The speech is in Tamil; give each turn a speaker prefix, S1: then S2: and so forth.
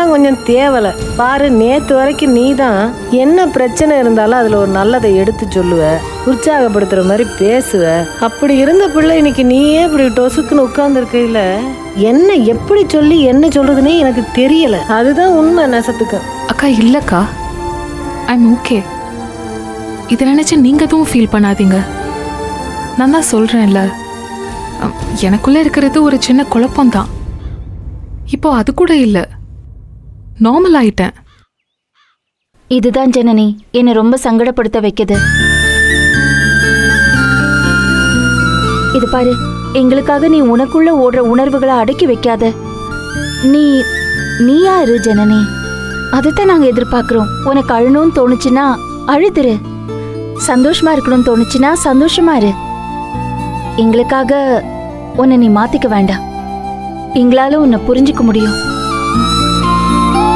S1: அதெல்லாம் கொஞ்சம் தேவலை. பாரு, நேத்து வரைக்கும் நீ தான் என்ன பிரச்சனை இருந்தாலும் அதுல ஒரு நல்லதை எடுத்து சொல்லுவ, உற்சாகப்படுத்துற மாதிரி பேசுவ. அப்படி இருந்த பிள்ளை இன்னைக்கு நீயே இப்படி டொசுக்குன்னு உட்கார்ந்து இருக்கையில என்ன எப்படி சொல்லி என்ன சொல்றதுன்னே எனக்கு தெரியல. அதுதான் உண்மை நெசத்துக்கு.
S2: அக்கா இல்லக்கா, ஐம் ஓகே. இதை நினைச்சு நீங்க எதுவும் ஃபீல் பண்ணாதீங்க. நான் தான் சொல்றேன்ல, எனக்குள்ள இருக்கிறது ஒரு சின்ன குழப்பம்தான். இப்போ அது கூட இல்ல, நார்மல் ஆயிட்டேன்.
S3: இதுதான் ஜனனி என்னை ரொம்ப சங்கடப்படுத்த வைக்குது. இது பாரு, எங்களுக்காக நீ உனக்குள்ள ஓடுற உணர்வுகளை அடக்கி வைக்காத. நீ யாரு ஜனனி? அதைத்தான் நாங்க எதிர்பார்க்கிறோம். உனக்கு அழணும்னு தோணுச்சுன்னா அழுதுரு, சந்தோஷமா இருக்கணும்னு தோணுச்சுன்னா சந்தோஷமா இரு. எங்களுக்காக உன்னை நீ மாத்திக்க வேண்டாம். எங்களால உன்னை புரிஞ்சுக்க முடியும்.